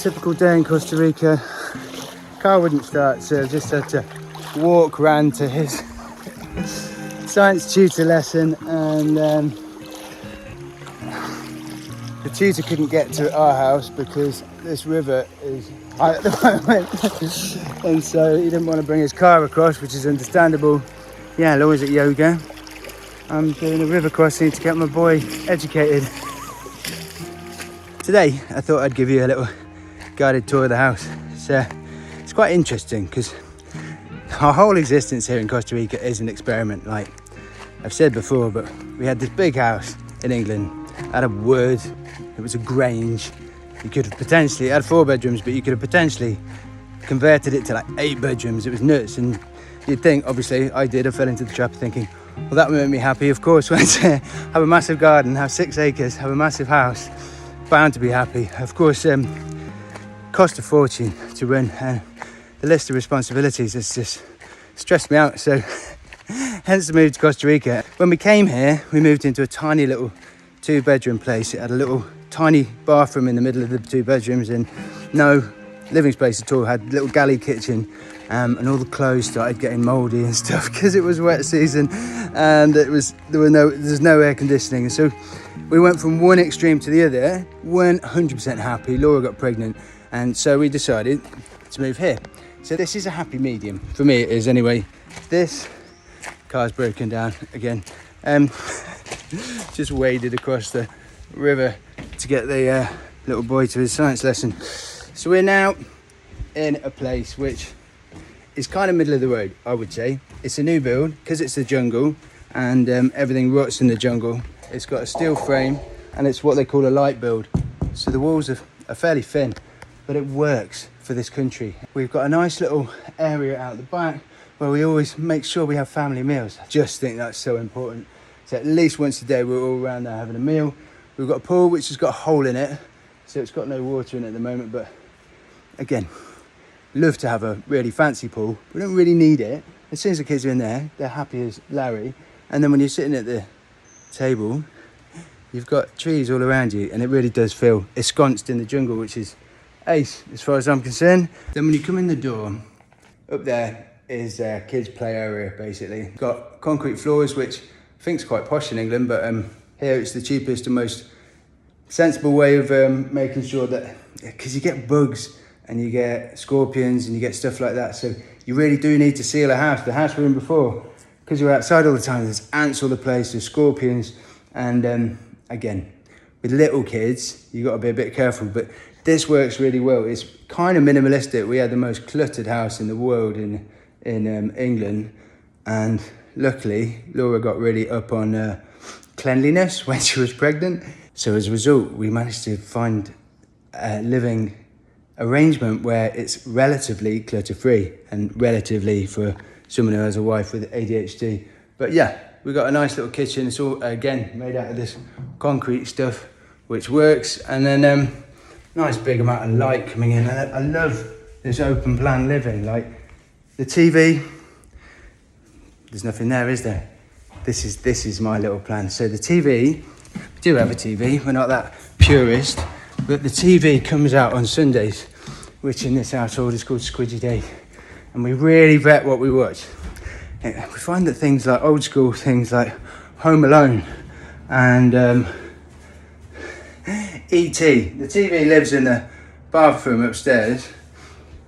Typical day in Costa Rica. Car wouldn't start, so I just had to walk round to his science tutor lesson, and the tutor couldn't get to our house because this river is high at the moment, and so he didn't want to bring his car across, which is understandable. Yeah, Laura's at yoga. I'm doing a river crossing to get my boy educated. Today, I thought I'd give you a little guided tour of the house. It's quite interesting because our whole existence here in Costa Rica is an experiment. Like I've said before, but we had this big house in England out of wood. It was a grange. You could have potentially, it had 4 bedrooms, but you could have potentially converted it to like 8 bedrooms. It was nuts. And you'd think, obviously, I fell into the trap of thinking, well, that would make me happy. Of course, when I have a massive garden, have 6 acres, have a massive house, bound to be happy. Of course, cost a fortune to run, and the list of responsibilities has just stressed me out. So hence the move to Costa Rica. When we came here, we moved into a tiny little 2-bedroom place. It had a little tiny bathroom in the middle of the 2 bedrooms and no living space at all. It had a little galley kitchen, and all the clothes started getting mouldy and stuff because it was wet season, and there's no air conditioning. And so we went from one extreme to the other, weren't 100% happy. Laura got pregnant, and so we decided to move here. So this is a happy medium. For me it is anyway. This car's broken down again. Just waded across the river to get the little boy to his science lesson. So we're now in a place which is kind of middle of the road, I would say. It's a new build because it's the jungle, and everything rots in the jungle. It's got a steel frame, and it's what they call a light build. So the walls are fairly thin, but it works for this country. We've got a nice little area out the back where we always make sure we have family meals. I just think that's so important. So at least once a day we're all around there having a meal. We've got a pool which has got a hole in it, so it's got no water in it at the moment, but again, love to have a really fancy pool. We don't really need it. As soon as the kids are in there, they're happy as Larry. And then when you're sitting at the table, you've got trees all around you, and it really does feel ensconced in the jungle, which is ace as far as I'm concerned. Then when you come in the door, up there is a kids play area basically. Got concrete floors, which I think is quite posh in England, but here it's the cheapest and most sensible way of making sure that, because you get bugs and you get scorpions and you get stuff like that, so you really do need to seal a house. The house we were in before, because you're outside all the time, there's ants all the place, there's scorpions, and again, with little kids, you got to be a bit careful, but this works really well. It's kind of minimalistic. We had the most cluttered house in the world in England, and luckily Laura got really up on cleanliness when she was pregnant. So as a result, we managed to find a living arrangement where it's relatively clutter-free, and relatively for someone who has a wife with ADHD. But yeah, we got a nice little kitchen. It's all, again, made out of this concrete stuff, which works. And then nice big amount of light coming in. And I love this open plan living. Like the TV, there's nothing there, is there? This is my little plan. So the TV, we do have a TV. We're not that purist, but the TV comes out on Sundays, which in this household is called Squidgy Day. And we really vet what we watch. We find that things like old school things like Home Alone and E.T. The TV lives in the bathroom upstairs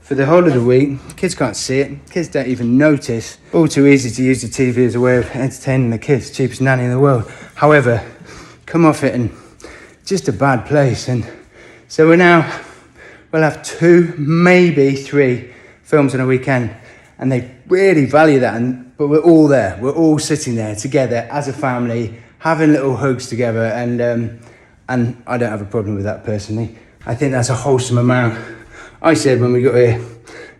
for the whole of the week. Kids can't see it. Kids don't even notice. All too easy to use the TV as a way of entertaining the kids. Cheapest nanny in the world. However, come off it and just a bad place. And so we'll have 2, maybe 3 films on a weekend, and they really value that. But we're all there. We're all sitting there together as a family, having little hugs together, and I don't have a problem with that personally. I think that's a wholesome amount. I said when we got here,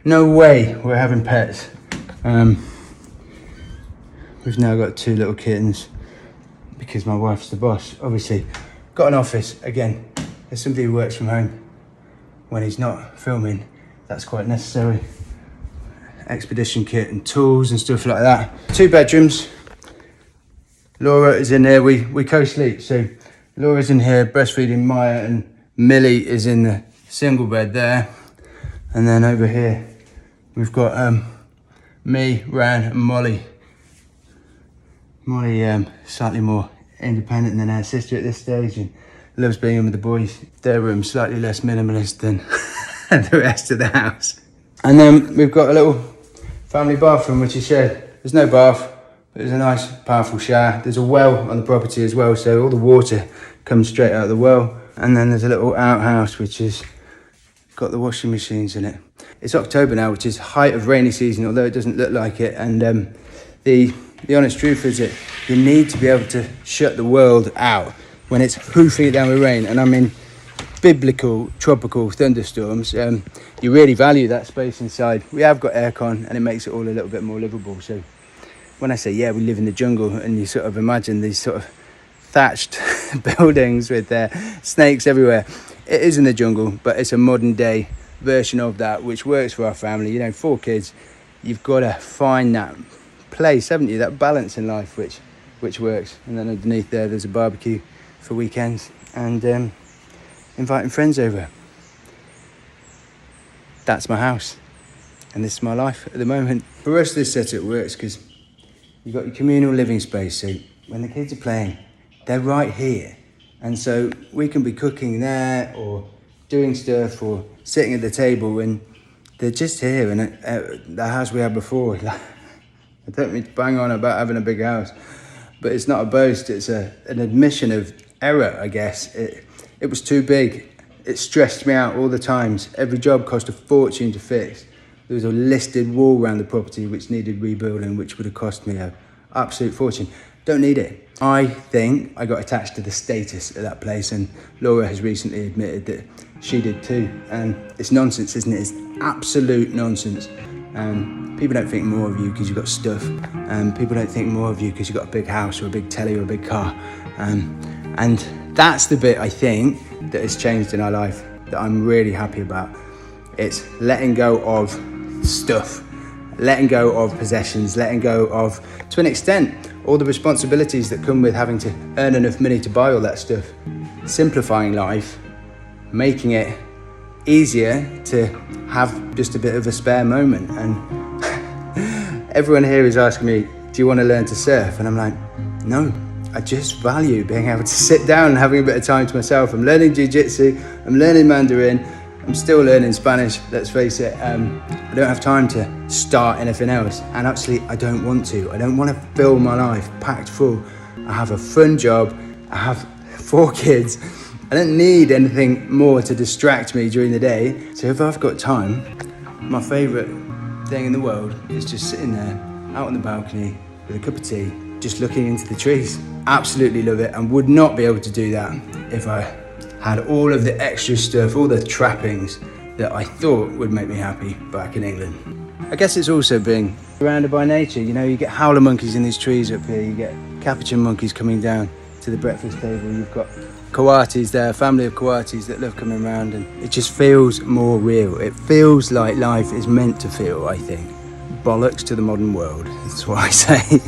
no way we're having pets. We've now got 2 little kittens because my wife's the boss. Obviously, got an office. Again, there's somebody who works from home when he's not filming. That's quite necessary. Expedition kit and tools and stuff like that. 2 bedrooms. Laura is in there. We co-sleep. So Laura's in here breastfeeding Maya, and Millie is in the single bed there. And then over here, we've got me, Ran, and Molly. Molly, slightly more independent than her sister at this stage and loves being in with the boys. Their room's slightly less minimalist than the rest of the house. And then we've got a little family bathroom, which is shared. There's no bath, but there's a nice, powerful shower. There's a well on the property as well, so all the water comes straight out of the well. And then there's a little outhouse, which has got the washing machines in it. It's October now, which is height of rainy season, although it doesn't look like it. And the honest truth is that you need to be able to shut the world out when it's hoofing it down with rain. And I mean, biblical tropical thunderstorms, you really value that space inside. We have got aircon and it makes it all a little bit more livable. So when I say, yeah, we live in the jungle, and you sort of imagine these sort of thatched buildings with snakes everywhere, it is in the jungle, but it's a modern day version of that, which works for our family. You know, 4 kids, you've got to find that place, haven't you, that balance in life which works. And then underneath there's a barbecue for weekends and inviting friends over. That's my house and this is my life at the moment. For us, this setup works because you've got your communal living space, so when the kids are playing, they're right here, and so we can be cooking there or doing stuff or sitting at the table, and they're just here. And the house we had before, I don't mean to bang on about having a big house, but it's not a boast, it's an admission of error, I guess. It was too big. It stressed me out all the times. Every job cost a fortune to fix. There was a listed wall around the property which needed rebuilding, which would have cost me an absolute fortune. Don't need it. I think I got attached to the status of that place, and Laura has recently admitted that she did too. And it's nonsense, isn't it? It's absolute nonsense. People don't think more of you because you've got stuff. People don't think more of you because you've got a big house or a big telly or a big car. And that's the bit, I think, that has changed in our life that I'm really happy about. It's letting go of stuff, letting go of possessions, letting go of, to an extent, all the responsibilities that come with having to earn enough money to buy all that stuff. Simplifying life, making it easier to have just a bit of a spare moment. And everyone here is asking me, do you want to learn to surf? And I'm like, no, I just value being able to sit down and having a bit of time to myself. I'm learning jiu-jitsu, I'm learning Mandarin, I'm still learning Spanish, let's face it. I don't have time to start anything else. And actually, I don't want to. I don't want to fill my life packed full. I have a fun job, I have 4 kids. I don't need anything more to distract me during the day. So if I've got time, my favourite thing in the world is just sitting there out on the balcony with a cup of tea, just looking into the trees. Absolutely love it, and would not be able to do that if I had all of the extra stuff, all the trappings that I thought would make me happy back in England. I guess it's also being surrounded by nature. You know, you get howler monkeys in these trees up here, you get capuchin monkeys coming down to the breakfast table, you've got coatis there, a family of coatis that love coming around, and it just feels more real. It feels like life is meant to feel, I think. Bollocks to the modern world, that's what I say.